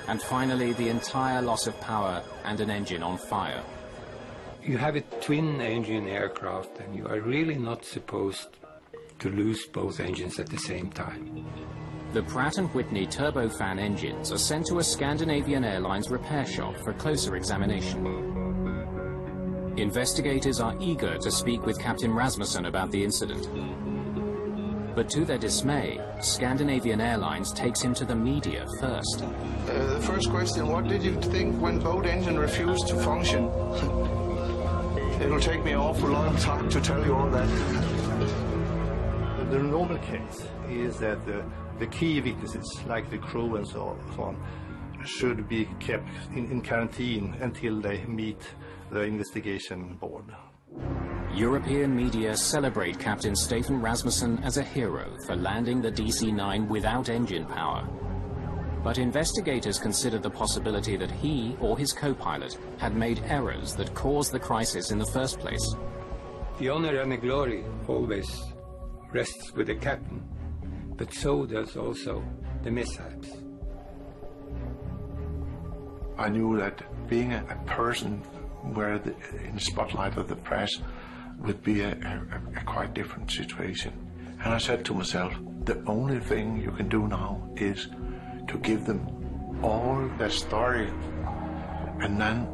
and finally the entire loss of power and an engine on fire. You have a twin-engine aircraft, and you are really not supposed to lose both engines at the same time. The Pratt & Whitney turbofan engines are sent to a Scandinavian Airlines repair shop for closer examination. Investigators are eager to speak with Captain Rasmussen about the incident. But to their dismay, Scandinavian Airlines takes him to the media first. The first question, what did you think when both engines refused to function? It'll take me an awful long time to tell you all that. The normal case is that the key witnesses, like the crew and so on, should be kept in quarantine until they meet the investigation board. European media celebrate Captain Stefan Rasmussen as a hero for landing the DC-9 without engine power. But investigators consider the possibility that he or his co-pilot had made errors that caused the crisis in the first place. The honor and the glory always rests with the captain, but so does also the mishaps. I knew that being a person where in the spotlight of the press would be a quite different situation. And I said to myself, the only thing you can do now is to give them all their story and then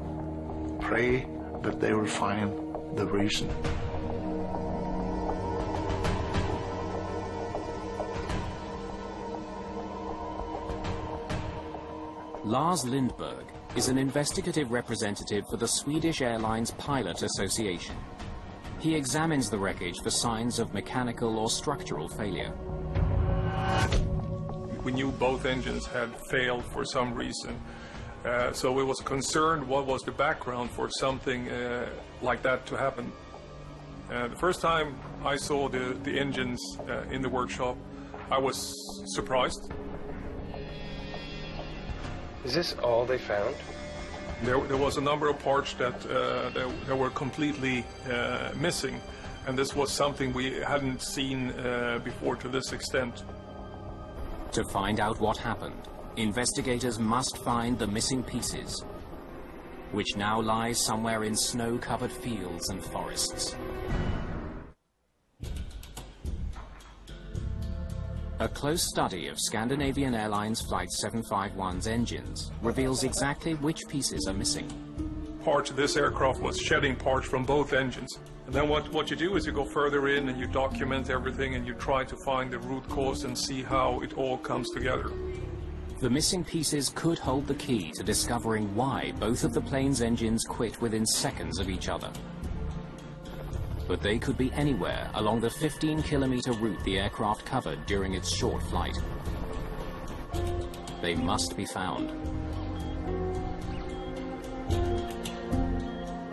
pray that they will find the reason. Lars Lindberg is an investigative representative for the Swedish Airlines Pilot Association. He examines the wreckage for signs of mechanical or structural failure. We knew both engines had failed for some reason, so we was concerned what was the background for something like that to happen. The first time I saw the engines in the workshop, I was surprised. Is this all they found? There was a number of parts that were completely missing, and this was something we hadn't seen before to this extent. To find out what happened, investigators must find the missing pieces, which now lie somewhere in snow-covered fields and forests. A close study of Scandinavian Airlines Flight 751's engines reveals exactly which pieces are missing. Parts of this aircraft was shedding parts from both engines. And then what you do is you go further in and you document everything and you try to find the root cause and see how it all comes together. The missing pieces could hold the key to discovering why both of the plane's engines quit within seconds of each other. But they could be anywhere along the 15-kilometer route the aircraft covered during its short flight. They must be found.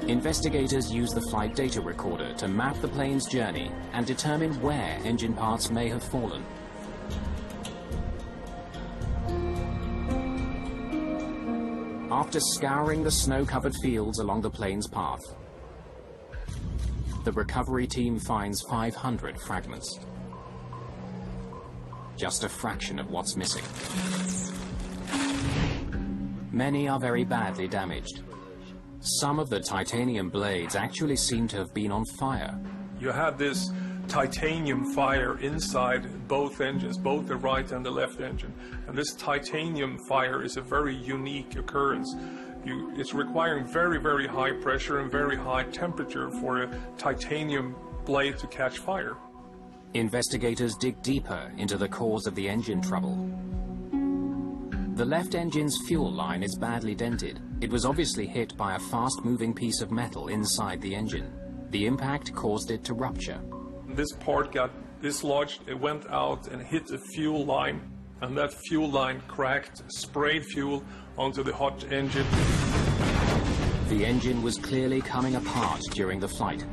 Investigators use the flight data recorder to map the plane's journey and determine where engine parts may have fallen. After scouring the snow-covered fields along the plane's path, the recovery team finds 500 fragments. Just a fraction of what's missing. Many are very badly damaged. Some of the titanium blades actually seem to have been on fire. You had this titanium fire inside both engines, both the right and the left engine. And this titanium fire is a very unique occurrence. It's requiring very, very high pressure and very high temperature for a titanium blade to catch fire. Investigators dig deeper into the cause of the engine trouble. The left engine's fuel line is badly dented. It was obviously hit by a fast-moving piece of metal inside the engine. The impact caused it to rupture. This part got dislodged, it went out and hit the fuel line, and that fuel line cracked, sprayed fuel onto the hot engine. The engine was clearly coming apart during the flight.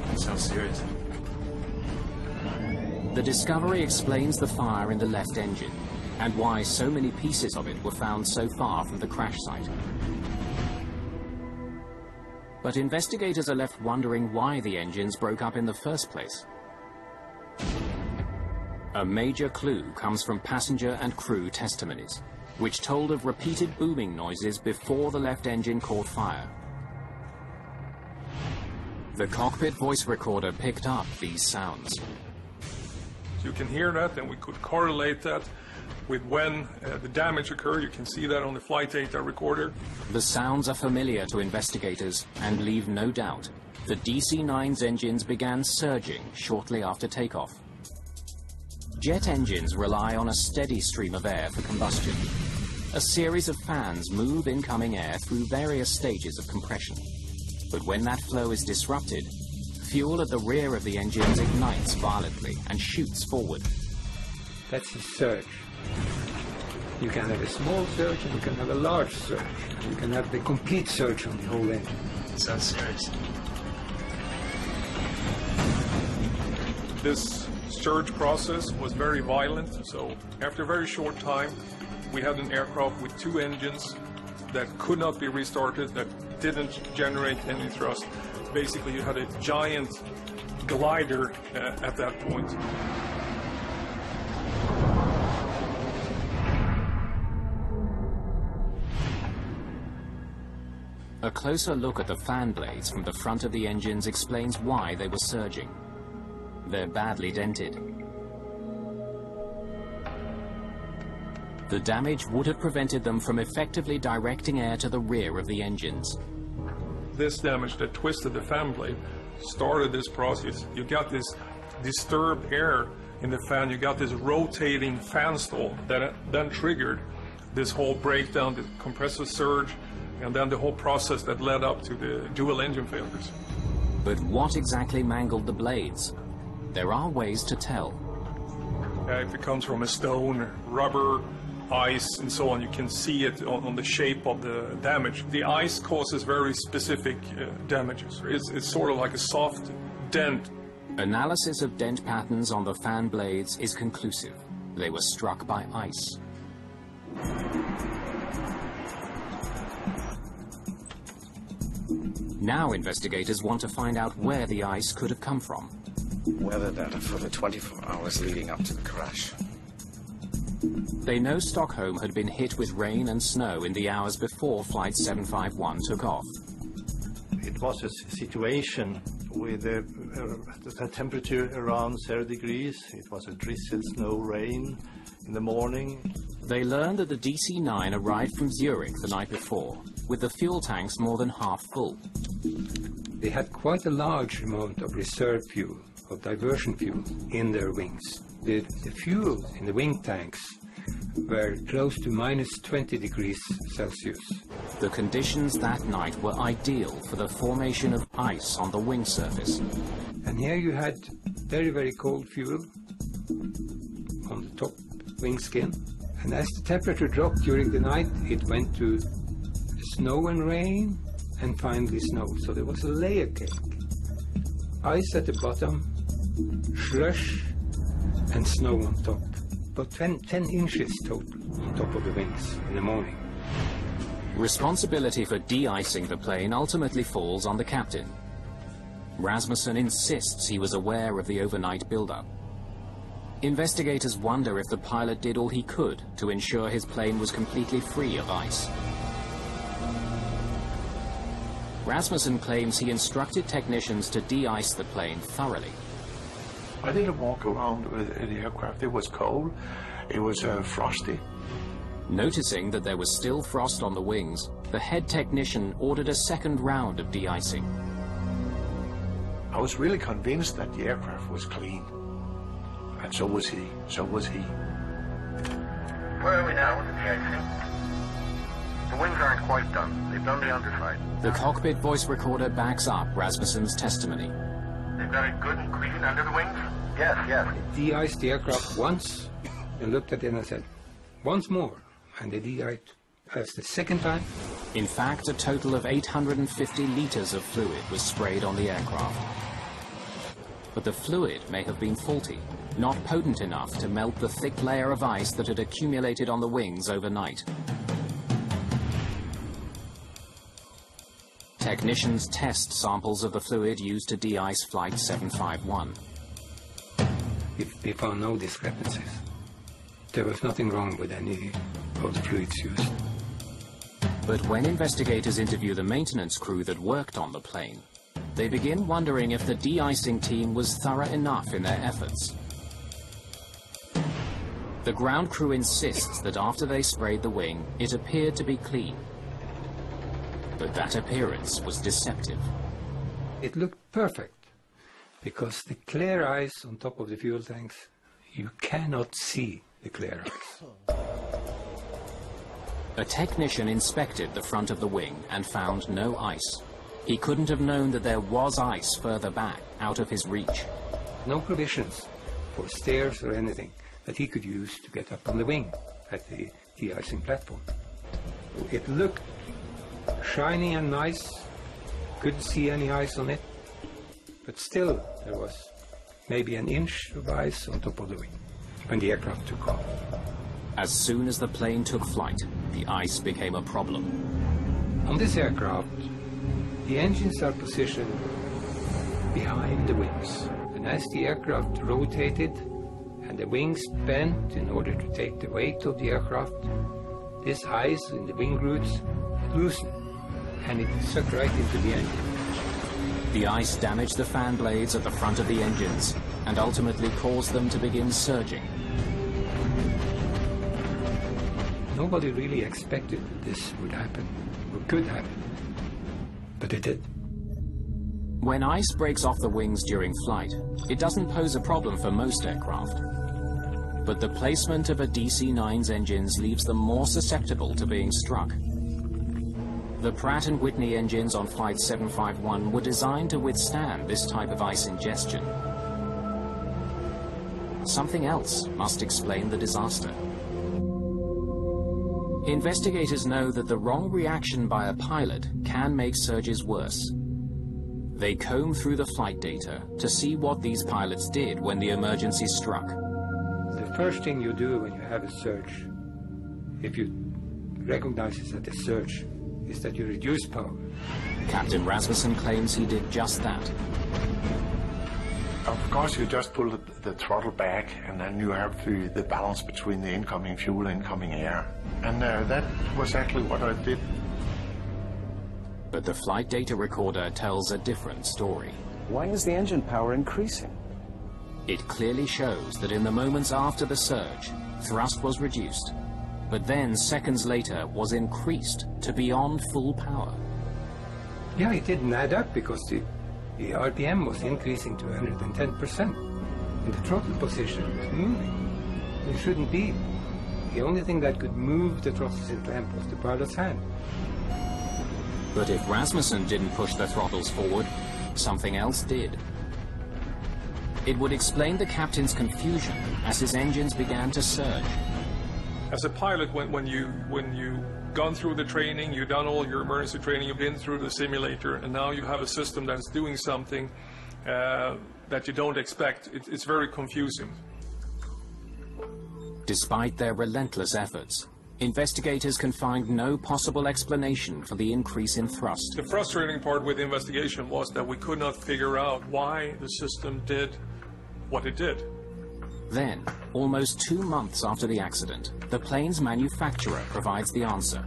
That sounds serious. The discovery explains the fire in the left engine and why so many pieces of it were found so far from the crash site. But investigators are left wondering why the engines broke up in the first place. A major clue comes from passenger and crew testimonies. which told of repeated booming noises before the left engine caught fire. The cockpit voice recorder picked up these sounds. So you can hear that, and we could correlate that with when the damage occurred. You can see that on the flight data recorder. The sounds are familiar to investigators and leave no doubt. The DC-9's engines began surging shortly after takeoff. Jet engines rely on a steady stream of air for combustion. A series of fans move incoming air through various stages of compression. But when that flow is disrupted, fuel at the rear of the engines ignites violently and shoots forward. That's a surge. You can have a small surge and you can have a large surge. You can have the complete surge on the whole engine. Sounds serious. This surge process was very violent, so after a very short time, we had an aircraft with 2 engines that could not be restarted, that didn't generate any thrust. Basically, you had a giant glider at that point. A closer look at the fan blades from the front of the engines explains why they were surging. They're badly dented. The damage would have prevented them from effectively directing air to the rear of the engines. This damage that twisted the fan blade started this process. You got this disturbed air in the fan, you got this rotating fan stall that then triggered this whole breakdown, the compressor surge, and then the whole process that led up to the dual engine failures. But what exactly mangled the blades? There are ways to tell. If it comes from a stone, rubber, ice, and so on, you can see it on the shape of the damage. The ice causes very specific damages. It's sort of like a soft dent. Analysis of dent patterns on the fan blades is conclusive. They were struck by ice. Now investigators want to find out where the ice could have come from. Weather data for the 24 hours leading up to the crash. They know Stockholm had been hit with rain and snow in the hours before Flight 751 took off. It was a situation with a temperature around 0 degrees. It was a drizzle, snow, rain in the morning. They learned that the DC-9 arrived from Zurich the night before, with the fuel tanks more than half full. They had quite a large amount of reserve fuel, of diversion fuel, in their wings. The fuel in the wing tanks were close to minus 20 degrees Celsius. The conditions that night were ideal for the formation of ice on the wing surface. And here you had very, very cold fuel on the top wing skin. And as the temperature dropped during the night, it went to snow and rain, and finally snow. So there was a layer cake. Ice at the bottom, slush, and snow on top. About 10 inches total on top of the wings in the morning. Responsibility for de-icing the plane ultimately falls on the captain. Rasmussen insists he was aware of the overnight buildup. Investigators wonder if the pilot did all he could to ensure his plane was completely free of ice. Rasmussen claims he instructed technicians to de-ice the plane thoroughly. I didn't walk around with the aircraft. It was cold, it was frosty. Noticing that there was still frost on the wings, the head technician ordered a second round of de-icing. I was really convinced that the aircraft was clean. And so was he, so was he. Where are we now with the de-icing? The wings aren't quite done. They've done the underside. The cockpit voice recorder backs up Rasmussen's testimony. They've got it good and clean under the wings? Yes, yes. De-iced the aircraft once and looked at it and said, once more. And they de-iced us the second time. In fact, a total of 850 liters of fluid was sprayed on the aircraft. But the fluid may have been faulty, not potent enough to melt the thick layer of ice that had accumulated on the wings overnight. Technicians test samples of the fluid used to de-ice Flight 751. We found no discrepancies. There was nothing wrong with any of the fluids used. But when investigators interview the maintenance crew that worked on the plane, they begin wondering if the de-icing team was thorough enough in their efforts. The ground crew insists that after they sprayed the wing, it appeared to be clean. But that appearance was deceptive. It looked perfect, because the clear ice on top of the fuel tanks, you cannot see the clear ice. A technician inspected the front of the wing and found no ice. He couldn't have known that there was ice further back, out of his reach. No provisions for stairs or anything that he could use to get up on the wing at the de-icing platform. It looked shiny and nice, couldn't see any ice on it, but still there was maybe an inch of ice on top of the wing when the aircraft took off. As soon as the plane took flight, the ice became a problem. On this aircraft, the engines are positioned behind the wings, and as the aircraft rotated and the wings bent in order to take the weight of the aircraft, this ice in the wing roots loosened and it sucked right into the engine. The ice damaged the fan blades at the front of the engines and ultimately caused them to begin surging. Nobody really expected this would happen, or could happen, but it did. When ice breaks off the wings during flight, it doesn't pose a problem for most aircraft. But the placement of a DC-9's engines leaves them more susceptible to being struck. The Pratt & Whitney engines on Flight 751 were designed to withstand this type of ice ingestion. Something else must explain the disaster. Investigators know that the wrong reaction by a pilot can make surges worse. They comb through the flight data to see what these pilots did when the emergency struck. The first thing you do when you have a surge, if you recognize it as a surge, is that you reduce power. Captain Rasmussen claims he did just that. Of course, you just pull the throttle back, and then you have the balance between the incoming fuel and incoming air. And that was actually what I did. But the flight data recorder tells a different story. Why is the engine power increasing? It clearly shows that in the moments after the surge, thrust was reduced, but then seconds later was increased to beyond full power. Yeah, it didn't add up because the RPM was increasing to 110%, and the throttle position was moving. It shouldn't be. The only thing that could move the throttles in clamp was the pilot's hand. But if Rasmussen didn't push the throttles forward, something else did. It would explain the captain's confusion as his engines began to surge. As a pilot, when you've gone through the training, you've done all your emergency training, you've been through the simulator, and now you have a system that's doing something that you don't expect, it's very confusing. Despite their relentless efforts, investigators can find no possible explanation for the increase in thrust. The frustrating part with the investigation was that we could not figure out why the system did what it did. Then, almost 2 months after the accident, the plane's manufacturer provides the answer.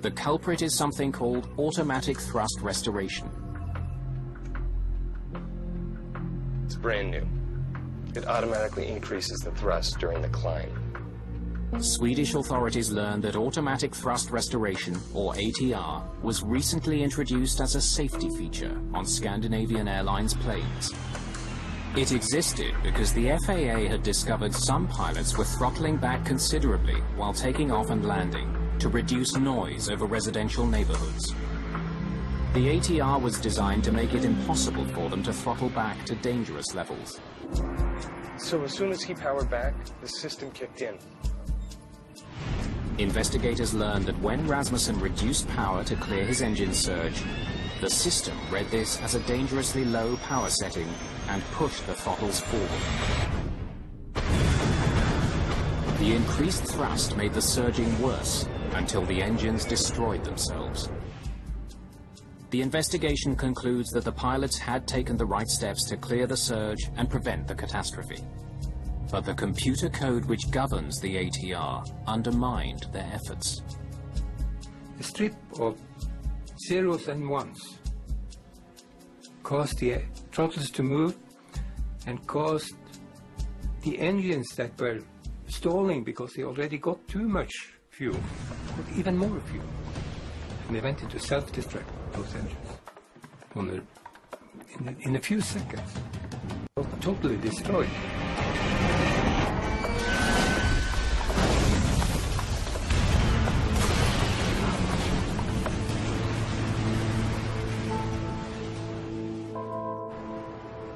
The culprit is something called automatic thrust restoration. It's brand new. It automatically increases the thrust during the climb. Swedish authorities learned that automatic thrust restoration, or ATR, was recently introduced as a safety feature on Scandinavian Airlines planes. It existed because the FAA had discovered some pilots were throttling back considerably while taking off and landing to reduce noise over residential neighborhoods. The ATR was designed to make it impossible for them to throttle back to dangerous levels. So as soon as he powered back, the system kicked in. Investigators learned that when Rasmussen reduced power to clear his engine surge, the system read this as a dangerously low power setting and pushed the throttles forward. The increased thrust made the surging worse until the engines destroyed themselves. The investigation concludes that the pilots had taken the right steps to clear the surge and prevent the catastrophe. But the computer code which governs the ATR undermined their efforts. A strip of zeros and ones caused the throttles to move and caused the engines that were stalling because they already got too much fuel, got even more fuel. And they went into self-destruct, those engines, in a few seconds. Totally destroyed.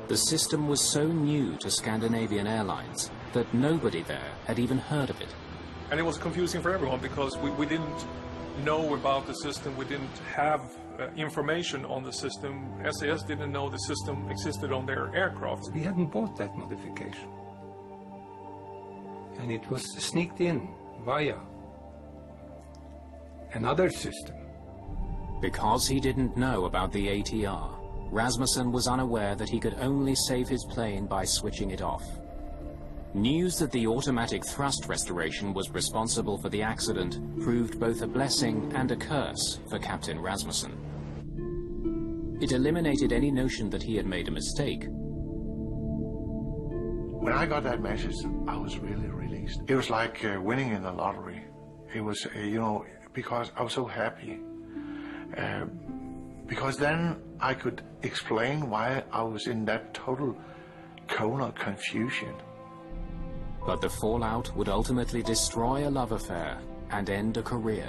The system was so new to Scandinavian Airlines that nobody there had even heard of it. And it was confusing for everyone because we didn't know about the system, we didn't have information on the system. SAS didn't know the system existed on their aircraft. We hadn't bought that modification. And it was sneaked in via another system. Because he didn't know about the ATR, Rasmussen was unaware that he could only save his plane by switching it off. News that the automatic thrust restoration was responsible for the accident proved both a blessing and a curse for Captain Rasmussen. It eliminated any notion that he had made a mistake. When I got that message, I was really released. It was like winning in the lottery. It was, because I was so happy. Because then I could explain why I was in that total cone of confusion. But the fallout would ultimately destroy a love affair and end a career.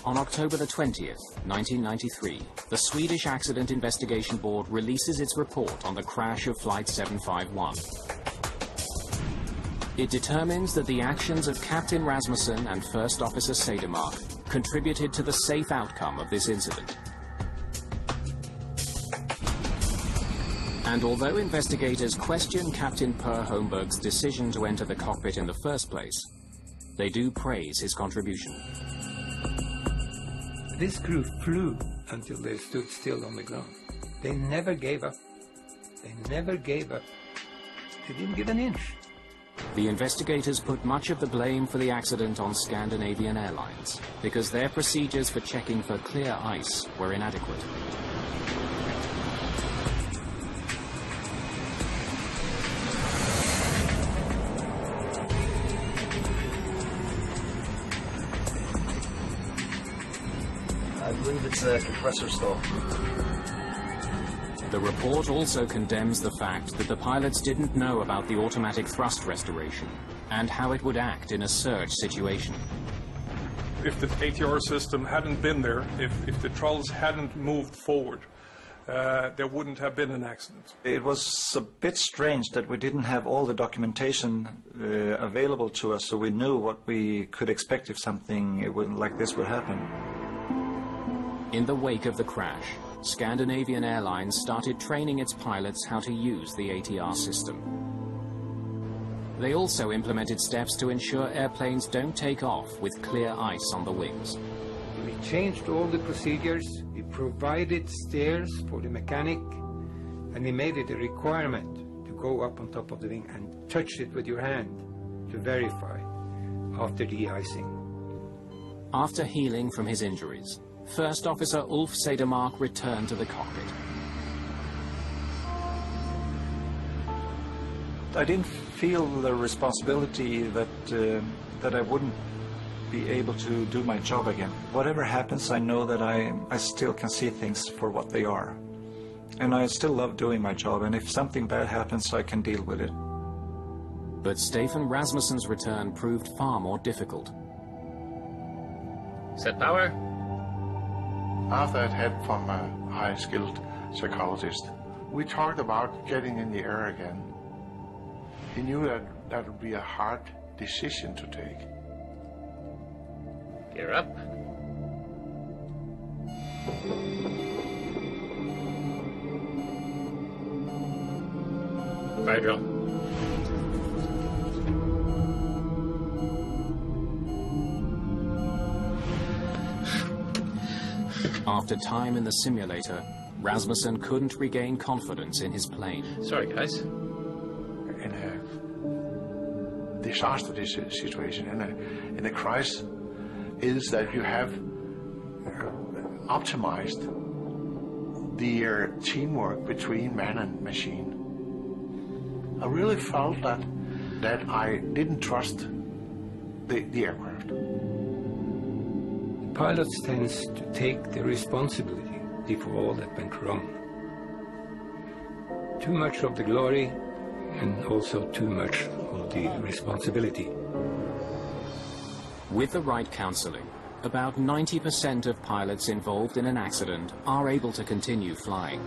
On October the 20th, 1993, the Swedish Accident Investigation Board releases its report on the crash of Flight 751. It determines that the actions of Captain Rasmussen and First Officer Sedemark contributed to the safe outcome of this incident. And although investigators question Captain Per Holmberg's decision to enter the cockpit in the first place, they do praise his contribution. This crew flew until they stood still on the ground. They never gave up. They never gave up. They didn't give an inch. The investigators put much of the blame for the accident on Scandinavian Airlines because their procedures for checking for clear ice were inadequate. I believe it's a compressor stall. The report also condemns the fact that the pilots didn't know about the automatic thrust restoration and how it would act in a surge situation. If the ATR system hadn't been there, if the throttles hadn't moved forward, there wouldn't have been an accident. It was a bit strange that we didn't have all the documentation available to us, so we knew what we could expect if something like this would happen. In the wake of the crash, Scandinavian Airlines started training its pilots how to use the ATR system. They also implemented steps to ensure airplanes don't take off with clear ice on the wings. We changed all the procedures, we provided stairs for the mechanic, and we made it a requirement to go up on top of the wing and touch it with your hand to verify after de-icing. After healing from his injuries, First Officer Ulf Sedemark returned to the cockpit. I didn't feel the responsibility that I wouldn't be able to do my job again. Whatever happens, I know that I still can see things for what they are. And I still love doing my job, and if something bad happens, I can deal with it. But Stefan Rasmussen's return proved far more difficult. Set power. After I'd had from a high-skilled psychologist, we talked about getting in the air again. He knew that that would be a hard decision to take. Gear up. Fire drill. After time in the simulator, Rasmussen couldn't regain confidence in his plane. Sorry, guys. In a disaster situation, in a crisis, is that you have optimized the teamwork between man and machine. I really felt that I didn't trust the aircraft. Pilots tends to take the responsibility for all that went wrong. Too much of the glory and also too much of the responsibility. With the right counseling, about 90% of pilots involved in an accident are able to continue flying.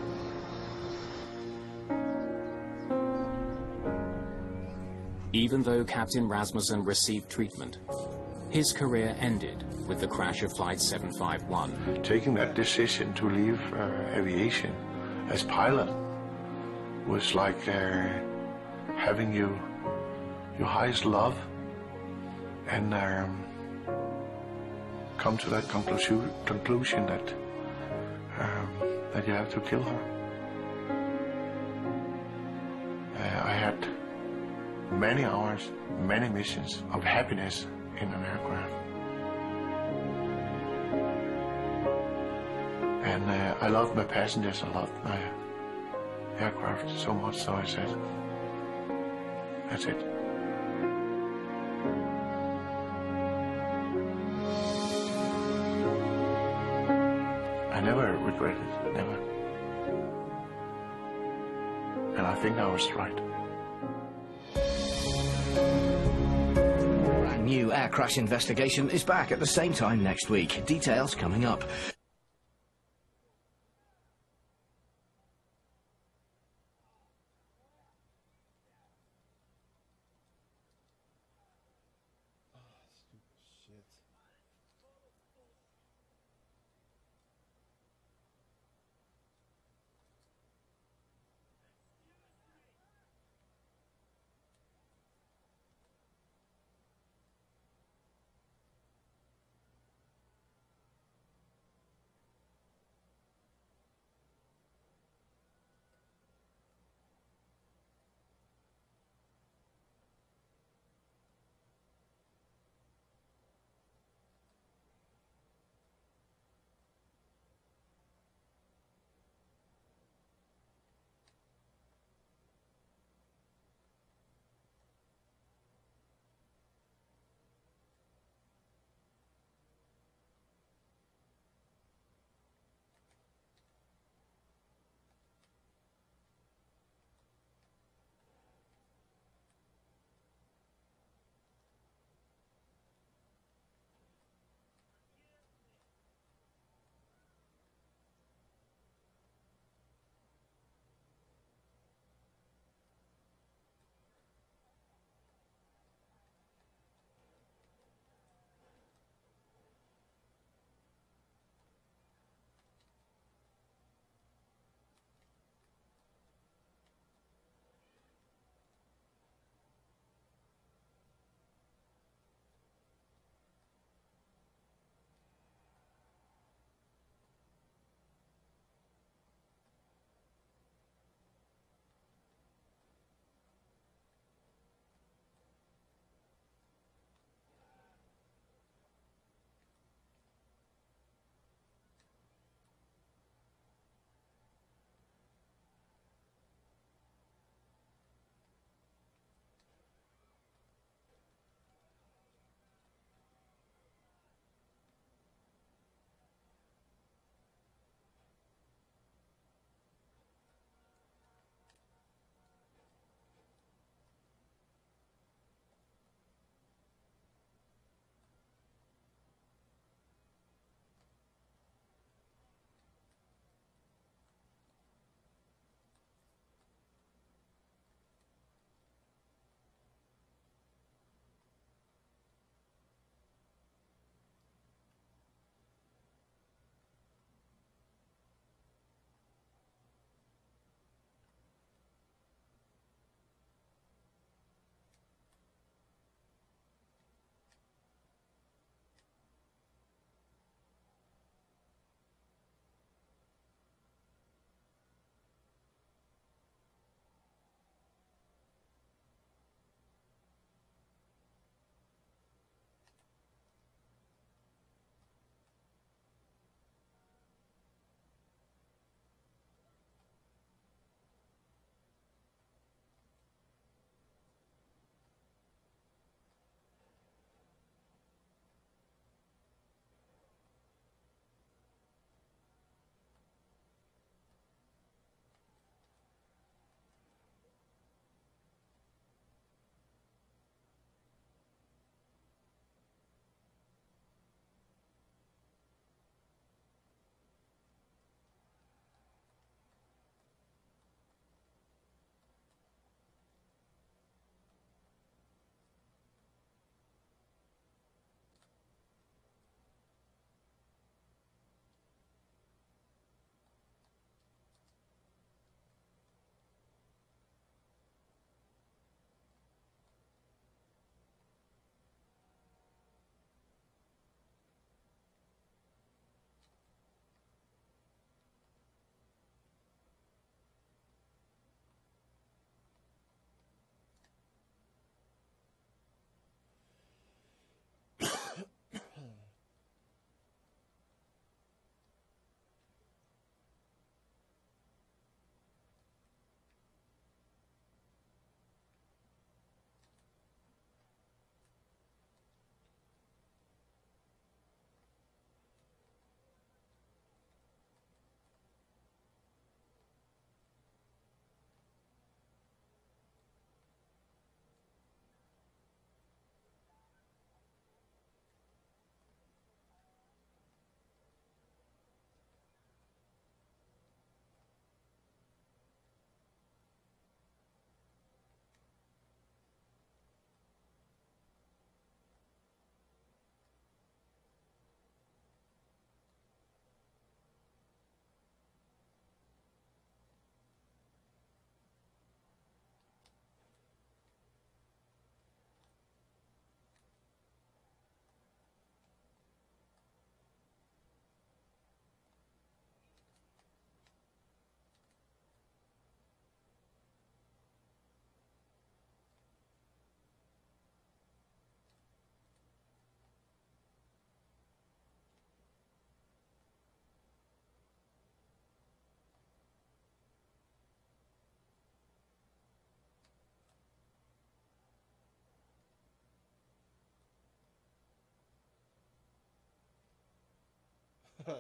Even though Captain Rasmussen received treatment, his career ended with the crash of Flight 751. Taking that decision to leave aviation as pilot was like having your highest love and come to that conclusion that you have to kill her. I had many hours, many missions of happiness in an aircraft. And I loved my passengers, I loved my aircraft so much, so I said, that's it. I never regretted it, never. And I think I was right. Brand new air crash investigation is back at the same time next week. Details coming up. Yeah.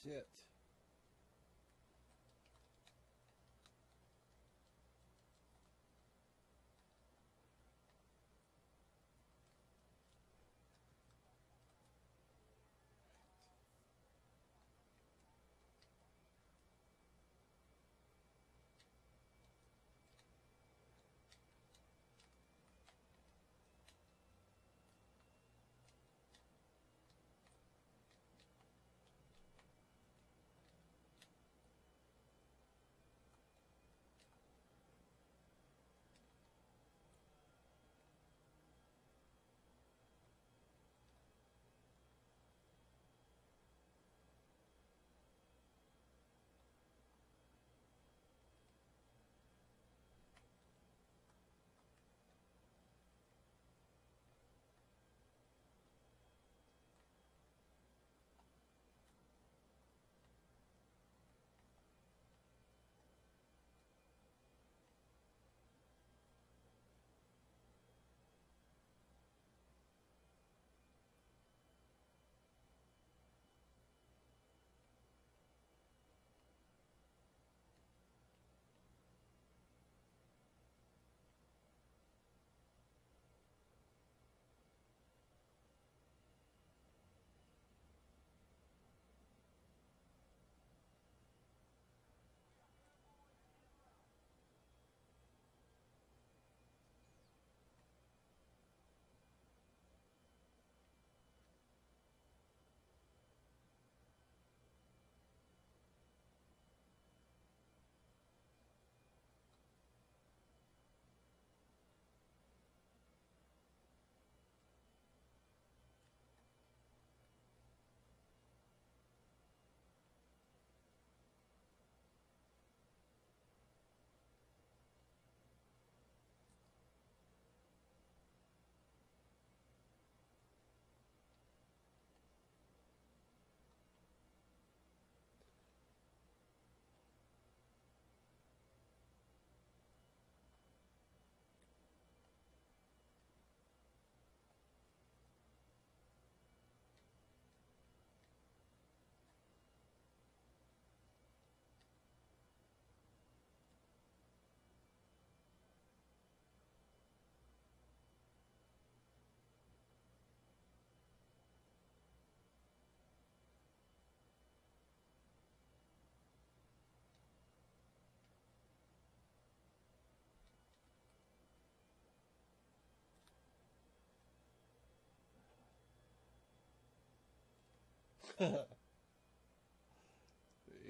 Shit.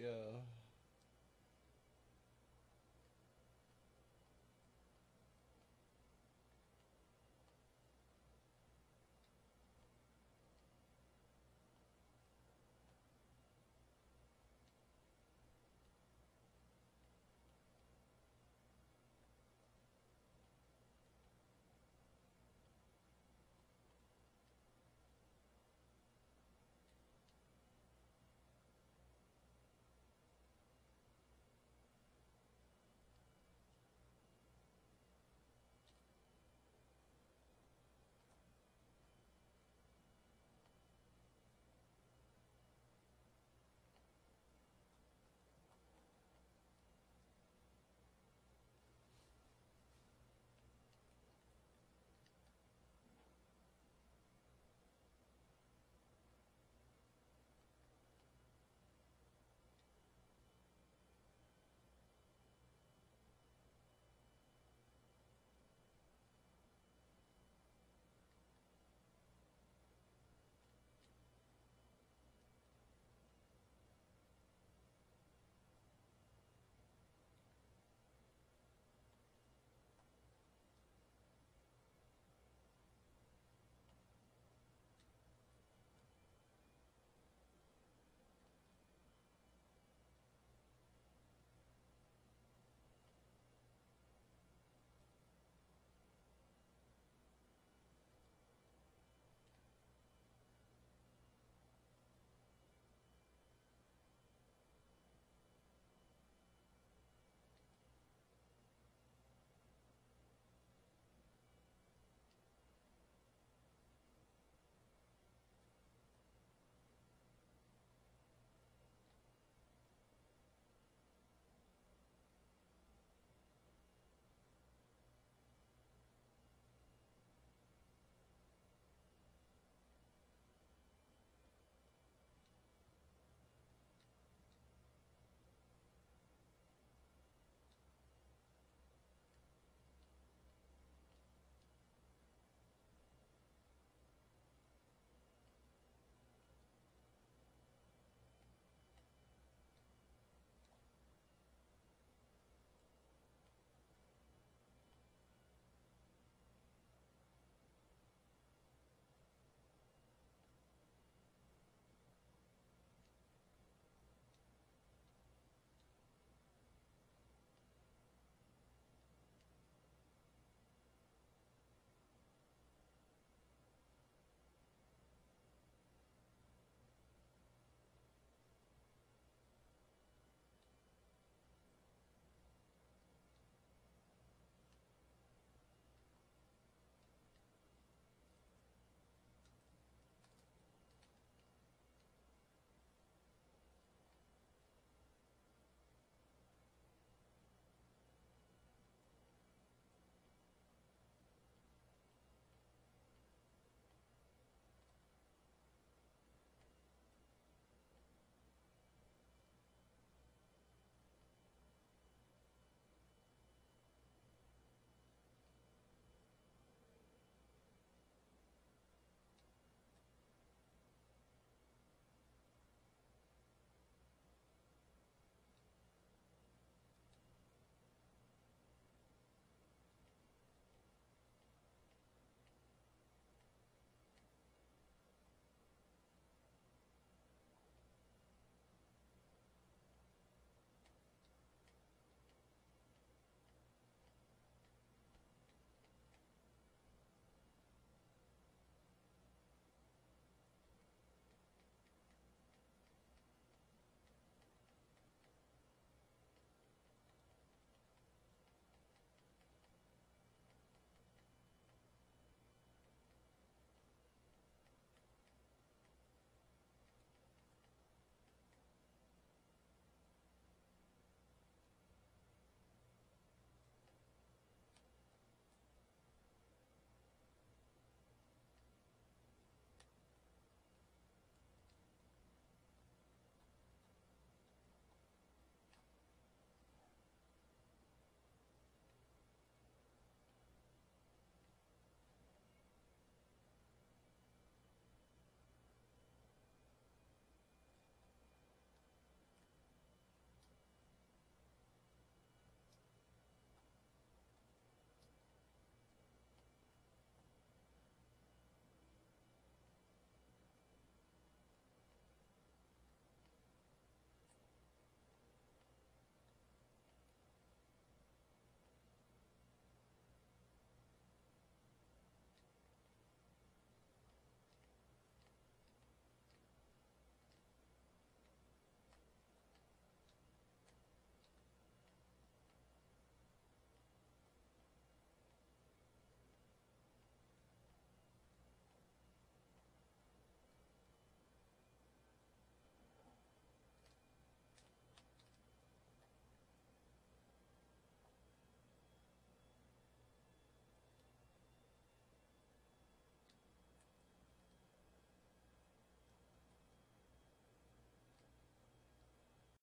Yeah.